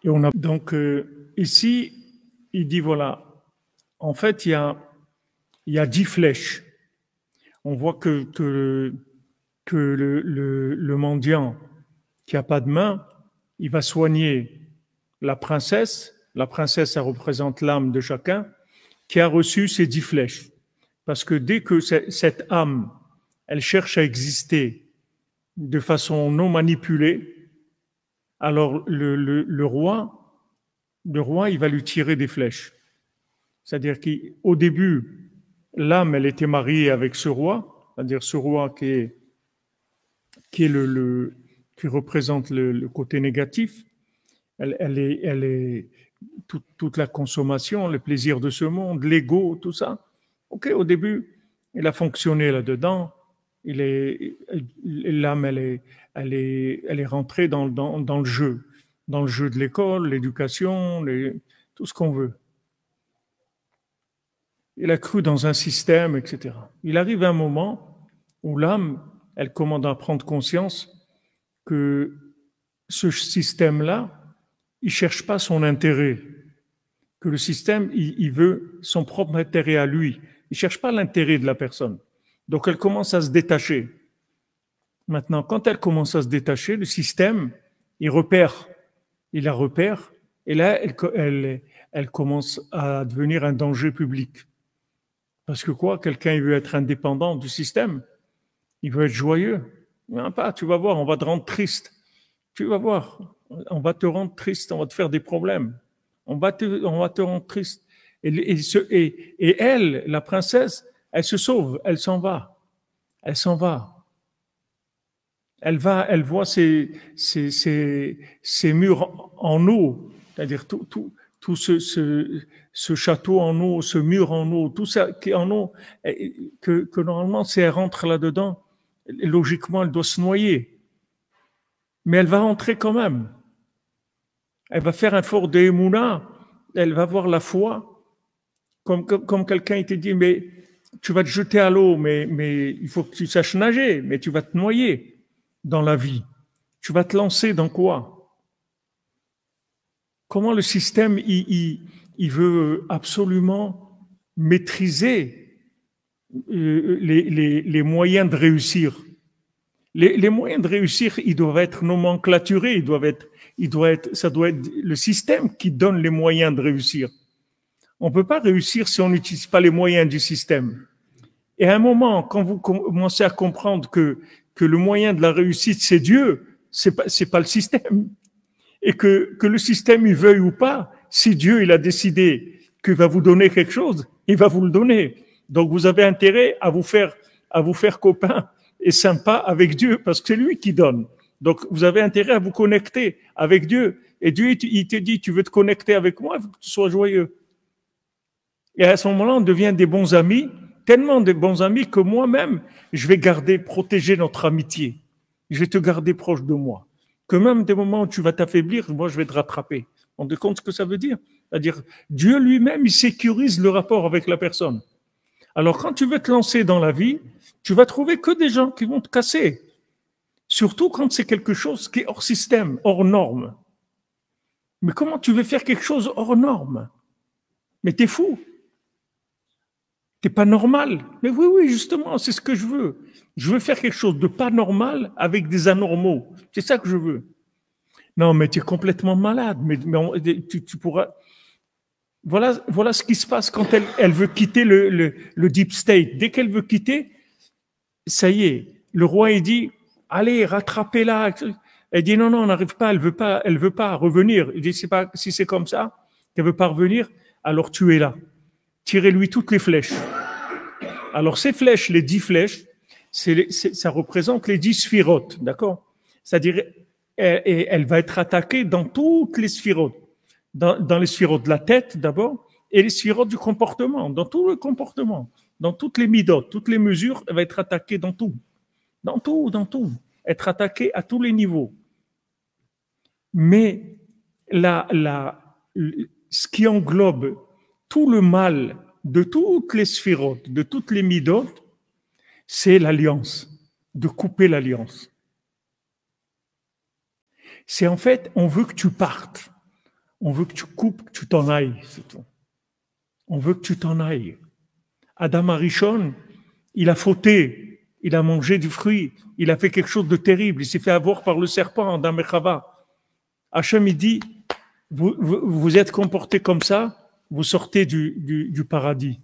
Et on a donc ici, il dit voilà, en fait, il y a 10 flèches. On voit que le mendiant qui n'a pas de main, il va soigner la princesse. La princesse, ça représente l'âme de chacun qui a reçu ces 10 flèches. Parce que dès que cette âme, elle cherche à exister de façon non manipulée, alors le roi, il va lui tirer des flèches. C'est-à-dire qu'au début, l'âme, elle était mariée avec ce roi, c'est-à-dire ce roi qui représente le côté négatif. Elle est toute la consommation, le plaisir de ce monde, l'ego, tout ça. Ok, au début, il a fonctionné là-dedans. L'âme, elle est rentrée dans le jeu de l'école, l'éducation, tout ce qu'on veut. Il a cru dans un système, etc. Il arrive un moment où l'âme, elle commence à prendre conscience que ce système-là, il ne cherche pas son intérêt, que le système, il veut son propre intérêt à lui. Il ne cherche pas l'intérêt de la personne. Donc elle commence à se détacher. Maintenant, quand elle commence à se détacher, le système, il la repère, et là, elle commence à devenir un danger public. Parce que quoi, quelqu'un il veut être indépendant du système, il veut être joyeux. Non, pas, tu vas voir, on va te rendre triste. Tu vas voir, on va te rendre triste, on va te faire des problèmes. On va te rendre triste. Et elle, la princesse, elle se sauve, elle s'en va. Elle s'en va. Elle voit ces murs en eau, c'est-à-dire tout ce château en eau, ce mur en eau, tout ça qui est en eau, que normalement, si elle rentre là-dedans, logiquement, elle doit se noyer. Mais elle va rentrer quand même. Elle va faire un fort de Emouna, elle va avoir la foi, comme quelqu'un te dit, mais tu vas te jeter à l'eau, mais il faut que tu saches nager, mais tu vas te noyer dans la vie. Tu vas te lancer dans quoi? Comment le système, il veut absolument maîtriser les moyens de réussir. Les moyens de réussir, ils doivent être nomenclaturés, ça doit être le système qui donne les moyens de réussir. On ne peut pas réussir si on n'utilise pas les moyens du système. Et à un moment, quand vous commencez à comprendre que le moyen de la réussite, c'est Dieu, c'est pas le système. Et que le système, il veuille ou pas, si Dieu, il a décidé qu'il va vous donner quelque chose, il va vous le donner. Donc vous avez intérêt à vous faire copain et sympa avec Dieu, parce que c'est lui qui donne. Donc vous avez intérêt à vous connecter avec Dieu. Et Dieu, il te dit, tu veux te connecter avec moi, il faut que tu sois joyeux. Et à ce moment-là, on devient des bons amis, tellement de bons amis que moi-même, je vais protéger notre amitié. Je vais te garder proche de moi. Que même des moments où tu vas t'affaiblir, moi, je vais te rattraper. On te compte ce que ça veut dire? C'est-à-dire, Dieu lui-même, il sécurise le rapport avec la personne. Alors, quand tu veux te lancer dans la vie, tu vas trouver que des gens qui vont te casser. Surtout quand c'est quelque chose qui est hors système, hors norme. Mais comment tu veux faire quelque chose hors norme? Mais t'es fou. T'es pas normal. Mais oui, justement, c'est ce que je veux. Je veux faire quelque chose de pas normal avec des anormaux. C'est ça que je veux. Non, mais tu es complètement malade. Mais tu pourras. Voilà ce qui se passe quand elle veut quitter le deep state. Dès qu'elle veut quitter, ça y est. Le roi, il dit, allez, rattrapez-la. Elle dit, non, on n'arrive pas, elle veut pas revenir. Il dit, si c'est comme ça, qu'elle veut pas revenir, alors tuez-la. Tirez-lui toutes les flèches. Alors, ces flèches, les 10 flèches, ça représente les 10 sphirotes, d'accord? C'est-à-dire, elle va être attaquée dans toutes les sphirotes. Dans les sphirotes de la tête, d'abord, et les sphirotes du comportement, dans tout le comportement, dans toutes les midotes, toutes les mesures, elle va être attaquée dans tout. Dans tout. Être attaquée à tous les niveaux. Mais ce qui englobe tout le mal de toutes les sphirotes, de toutes les midotes, c'est l'alliance, de couper l'alliance. C'est en fait, on veut que tu partes. On veut que tu coupes, que tu t'en ailles, c'est tout. On veut que tu t'en ailles. Adam Arishon, il a fauté, il a mangé du fruit, il a fait quelque chose de terrible, il s'est fait avoir par le serpent, Adam et Chava. Hachem, il dit, vous êtes comportés comme ça, vous sortez du paradis.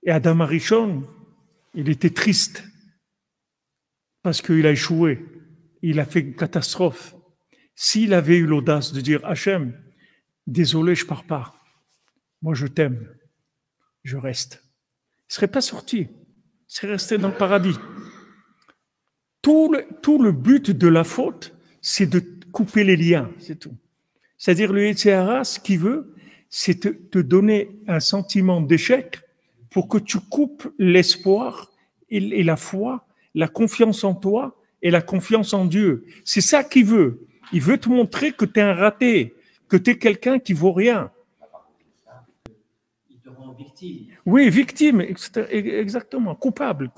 Et Adam Arishon, il était triste parce qu'il a échoué. Il a fait une catastrophe. S'il avait eu l'audace de dire, Hachem, désolé, je pars pas. Moi, je t'aime. Je reste. Il ne serait pas sorti. Il serait resté dans le paradis. Tout le but de la faute, c'est de couper les liens, c'est tout. C'est-à-dire, le Yetzer Hara, ce qu'il veut, c'est te donner un sentiment d'échec pour que tu coupes l'espoir et la foi, la confiance en toi et la confiance en Dieu. C'est ça qu'il veut. Il veut te montrer que tu es un raté, que tu es quelqu'un qui vaut rien. Il te rend victime. Oui, victime, exactement, coupable.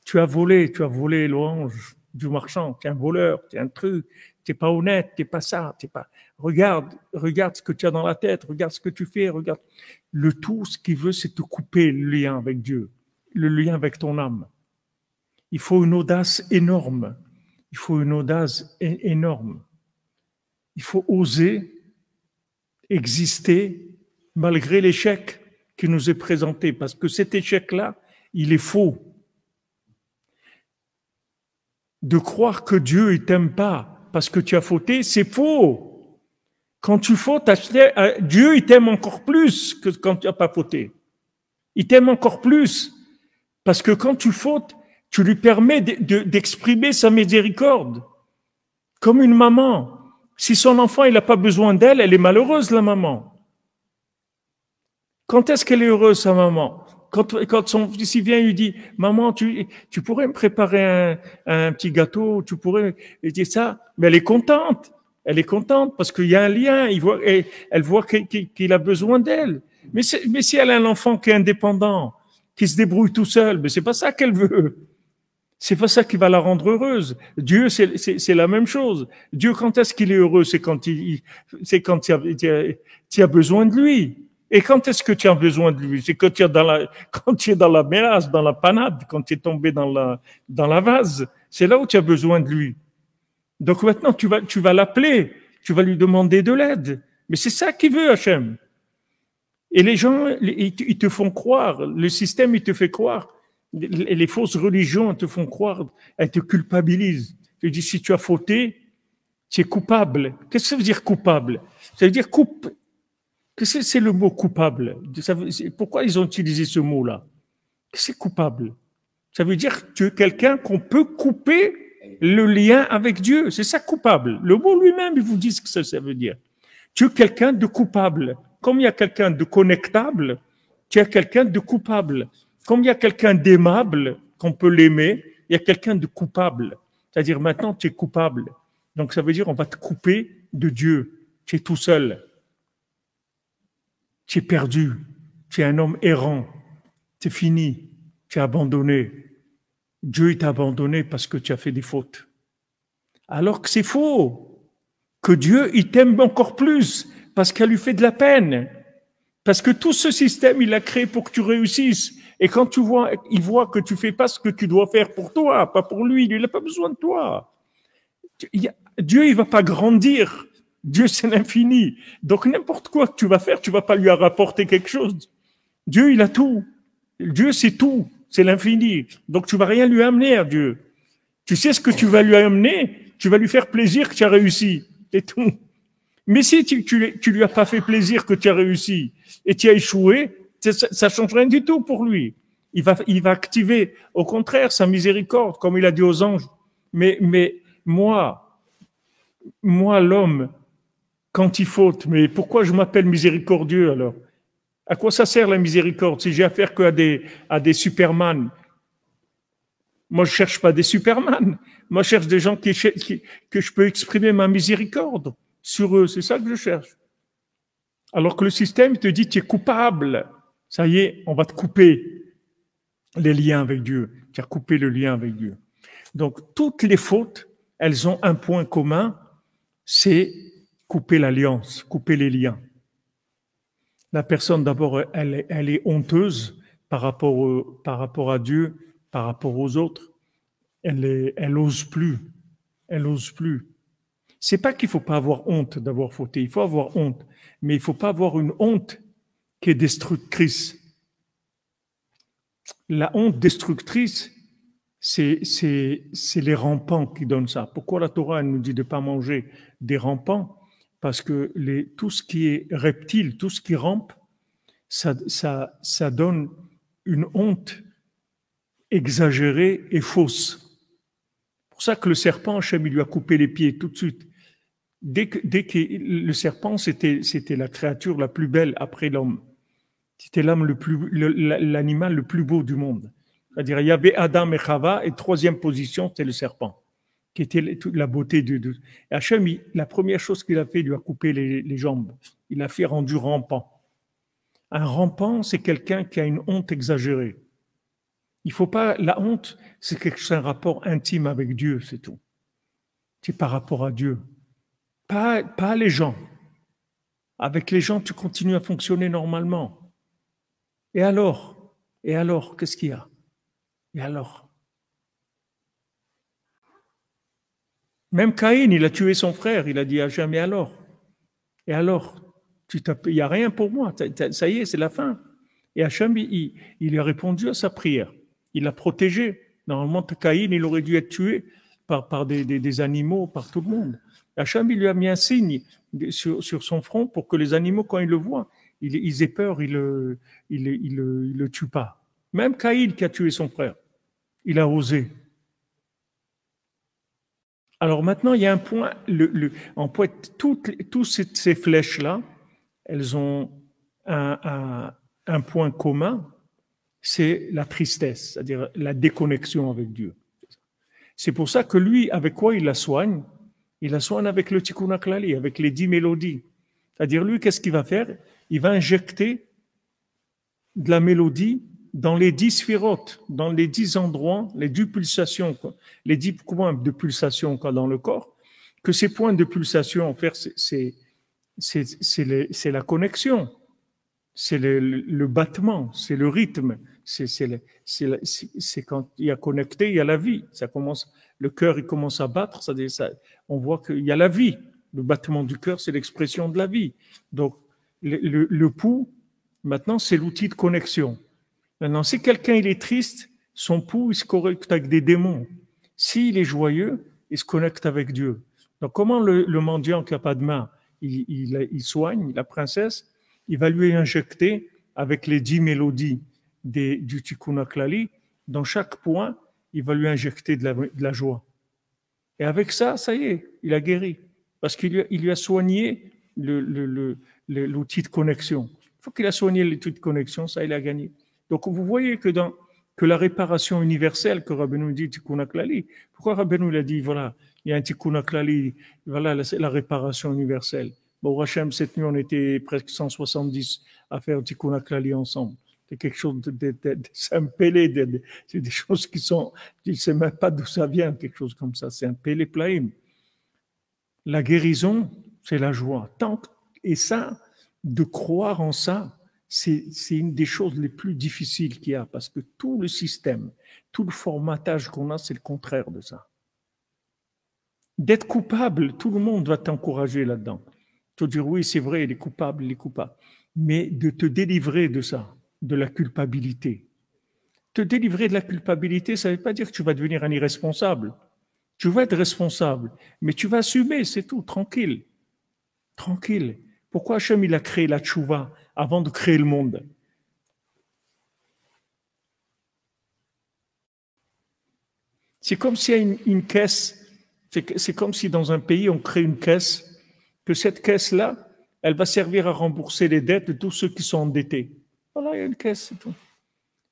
Tu as volé l'orange du marchand, tu es un voleur, tu es un truc, tu n'es pas honnête, tu n'es pas ça, tu n'es pas... Regarde ce que tu as dans la tête, regarde ce que tu fais, regarde. Le tout, ce qu'il veut, c'est te couper le lien avec Dieu, le lien avec ton âme. Il faut une audace énorme. Il faut oser exister malgré l'échec qui nous est présenté, parce que cet échec-là, il est faux. De croire que Dieu ne t'aime pas parce que tu as fauté, c'est faux. Quand tu fautes, Dieu il t'aime encore plus que quand tu n'as pas fauté. Il t'aime encore plus parce que quand tu fautes, tu lui permets d'exprimer sa miséricorde. Comme une maman. Si son enfant il n'a pas besoin d'elle, elle est malheureuse, la maman. Quand est-ce qu'elle est heureuse, sa maman? Quand son fils vient et lui dit, maman, tu pourrais me préparer un petit gâteau, tu pourrais, elle dit ça, mais elle est contente parce qu'il y a un lien, elle voit qu'il a besoin d'elle. Mais si elle a un enfant qui est indépendant, qui se débrouille tout seul, mais c'est pas ça qu'elle veut. C'est pas ça qui va la rendre heureuse. Dieu, c'est la même chose. Dieu, quand est-ce qu'il est heureux? C'est quand tu as besoin de lui. Et quand est-ce que tu as besoin de lui? C'est quand tu es dans la mélasse, dans la panade, quand tu es tombé dans la vase. C'est là où tu as besoin de lui. Donc maintenant, tu vas l'appeler, tu vas lui demander de l'aide. Mais c'est ça qu'il veut, Hachem. Et les gens, ils te font croire, le système, il te fait croire. Les fausses religions, elles te font croire, elles te culpabilisent. Tu dis, si tu as fauté, tu es coupable. Qu'est-ce que ça veut dire coupable? Ça veut dire Qu'est-ce que c'est le mot coupable? Pourquoi ils ont utilisé ce mot-là? C'est coupable. Ça veut dire que tu es quelqu'un qu'on peut couper le lien avec Dieu. C'est ça coupable. Le mot lui-même, il vous dit ce que ça veut dire. Tu es quelqu'un de coupable. Comme il y a quelqu'un de connectable, tu es quelqu'un de coupable. Comme il y a quelqu'un d'aimable, qu'on peut l'aimer, il y a quelqu'un de coupable. C'est-à-dire maintenant, tu es coupable. Donc ça veut dire on va te couper de Dieu. Tu es tout seul. Tu es perdu, tu es un homme errant, c'est fini, tu es abandonné. Dieu t'a abandonné parce que tu as fait des fautes. Alors que c'est faux, que Dieu il t'aime encore plus parce qu'elle lui fait de la peine. Parce que tout ce système, il l'a créé pour que tu réussisses. Et quand il voit que tu fais pas ce que tu dois faire pour toi, pas pour lui, il n'a pas besoin de toi. Dieu, il va pas grandir. Dieu, c'est l'infini. Donc, n'importe quoi que tu vas faire, tu vas pas lui rapporter quelque chose. Dieu, il a tout. Dieu, c'est tout. C'est l'infini. Donc, tu vas rien lui amener à Dieu. Tu sais ce que tu vas lui amener? Tu vas lui faire plaisir que tu as réussi. C'est tout. Mais si tu lui as pas fait plaisir que tu as réussi et tu as échoué, ça change rien du tout pour lui. Il va activer, au contraire, sa miséricorde, comme il a dit aux anges. Mais moi, l'homme, quand il faute, mais pourquoi je m'appelle miséricordieux alors? À quoi ça sert la miséricorde si j'ai affaire qu'à à des Superman? Moi, je cherche pas des Superman. Moi, je cherche des gens que je peux exprimer ma miséricorde sur eux. C'est ça que je cherche. Alors que le système te dit tu es coupable. Ça y est, on va te couper les liens avec Dieu. Tu as coupé le lien avec Dieu. Donc, toutes les fautes, elles ont un point commun. c'est couper l'alliance, couper les liens. La personne, d'abord, elle est honteuse par rapport à Dieu, par rapport aux autres. Elle ose plus. Elle ose plus. C'est pas qu'il faut pas avoir honte d'avoir fauté. Il faut avoir honte. Mais il faut pas avoir une honte qui est destructrice. La honte destructrice, c'est les rampants qui donnent ça. Pourquoi la Torah elle nous dit de ne pas manger des rampants? Parce que tout ce qui est reptile, tout ce qui rampe, ça donne une honte exagérée et fausse. C'est pour ça que le serpent, Hachem, il lui a coupé les pieds tout de suite. Dès que le serpent, c'était la créature la plus belle après l'homme. C'était l'animal le plus beau du monde. C'est-à-dire, il y avait Adam et Chava, et troisième position, c'était le serpent, qui était toute la beauté de. Et Hachem, la première chose qu'il a fait, il lui a coupé les jambes. Il l'a fait rendu rampant. Un rampant, c'est quelqu'un qui a une honte exagérée. Il faut pas. La honte, c'est un rapport intime avec Dieu, c'est tout. C'est par rapport à Dieu. Pas les gens. Avec les gens, tu continues à fonctionner normalement. Et alors, qu'est-ce qu'il y a? Et alors? Même Caïn, il a tué son frère. Il a dit à jamais alors. Et alors? Il n'y a rien pour moi. Ça y est, c'est la fin. Et Hachem, il lui a répondu à sa prière. Il l'a protégé. Normalement, Caïn, il aurait dû être tué par des animaux, par tout le monde. Hachem, il lui a mis un signe sur son front pour que les animaux, quand ils le voient, ils aient peur, ils le tuent pas. Même Caïn qui a tué son frère, il a osé. Alors maintenant, il y a un point, en poète, toutes ces flèches-là, elles ont un point commun, c'est la tristesse, c'est-à-dire la déconnexion avec Dieu. C'est pour ça que lui, avec quoi il la soigne? Il la soigne avec le Tikkun HaKlali, avec les 10 mélodies. C'est-à-dire lui, qu'est-ce qu'il va faire? Il va injecter de la mélodie dans les 10 sphirotes, dans les 10 endroits, les 10 pulsations, les 10 points de pulsation dans le corps, que ces points de pulsation, en fait, c'est la connexion, c'est le battement, c'est le rythme, c'est quand il y a connecté, il y a la vie. Ça commence, le cœur il commence à battre, on voit qu'il y a la vie. Le battement du cœur, c'est l'expression de la vie. Donc le pouls, maintenant, c'est l'outil de connexion. Maintenant, si quelqu'un il est triste, son pouls il se connecte avec des démons. S'il est joyeux, il se connecte avec Dieu. Donc comment le mendiant qui n'a pas de main, il soigne la princesse? Il va lui injecter avec les 10 mélodies du Tikkun HaKlali, dans chaque point, il va lui injecter de la joie. Et avec ça, ça y est, il a guéri. Parce qu'il lui a soigné l'outil de connexion. Il faut qu'il a soigné l'outil de connexion, ça, il a gagné. Donc, vous voyez que la réparation universelle que Rabbeinu dit Tikkun HaKlali, pourquoi Rabbeinu il a dit, voilà, il y a un Tikkun HaKlali, voilà la réparation universelle. Bon, Hachem, cette nuit, on était presque 170 à faire Tikkun HaKlali ensemble. C'est quelque chose c'est un pélé, c'est des choses qui sont, je ne sais même pas d'où ça vient, quelque chose comme ça, c'est un pélé plaïm. La guérison, c'est la joie. Et ça, de croire en ça, c'est une des choses les plus difficiles qu'il y a, parce que tout le système, tout le formatage qu'on a, c'est le contraire de ça. D'être coupable, tout le monde va t'encourager là-dedans. Tu vas dire, oui, c'est vrai, il est coupable. Mais de te délivrer de ça, de la culpabilité. Te délivrer de la culpabilité, ça ne veut pas dire que tu vas devenir un irresponsable. Tu vas être responsable, mais tu vas assumer, c'est tout, tranquille. Tranquille. Pourquoi Hachem, il a créé la tchouva avant de créer le monde? C'est comme s'il y a une caisse, c'est comme si dans un pays, on crée une caisse, que cette caisse-là, elle va servir à rembourser les dettes de tous ceux qui sont endettés. Voilà, il y a une caisse, c'est tout.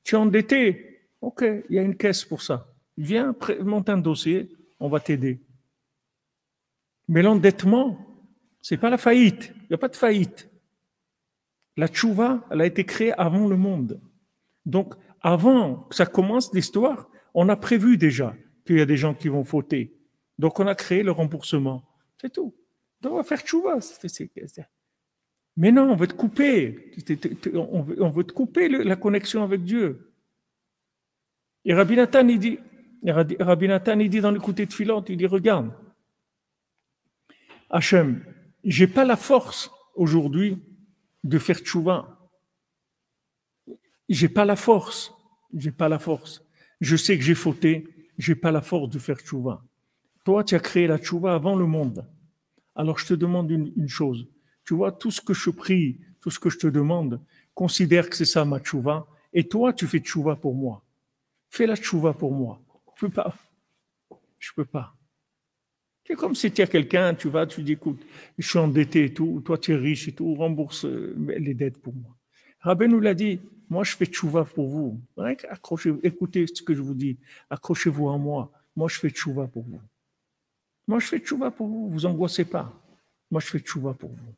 Tu es endetté, ok, il y a une caisse pour ça. Viens, monte un dossier, on va t'aider. Mais l'endettement, c'est pas la faillite. Il n'y a pas de faillite. La tchouva, elle a été créée avant le monde. Donc, avant que ça commence l'histoire, on a prévu déjà qu'il y a des gens qui vont fauter. Donc, on a créé le remboursement. C'est tout. dois faire tchouva. Mais non, on veut te couper. On veut te couper la connexion avec Dieu. Et Rabbi Nathan, il dit dans l'écouté de Philante, il dit, regarde, Hachem, j'ai pas la force aujourd'hui de faire tchouva. J'ai pas la force. Je sais que j'ai fauté, j'ai pas la force de faire tchouva. Toi, tu as créé la tchouva avant le monde. Alors je te demande une chose. Tu vois, tout ce que je prie, tout ce que je te demande, considère que c'est ça ma tchouva. Et toi, tu fais tchouva pour moi. Fais la tchouva pour moi. Je peux pas. Je peux pas. C'est comme si tu as quelqu'un, tu vas, tu dis, écoute, je suis endetté et tout, toi tu es riche et tout, rembourse les dettes pour moi. Rabbi nous l'a dit, moi je fais tchouva pour vous. Accrochez, écoutez ce que je vous dis, accrochez-vous à moi. Moi je fais tchouva pour vous. Moi je fais tchouva pour vous, vous angoissez pas. Moi je fais tchouva pour vous.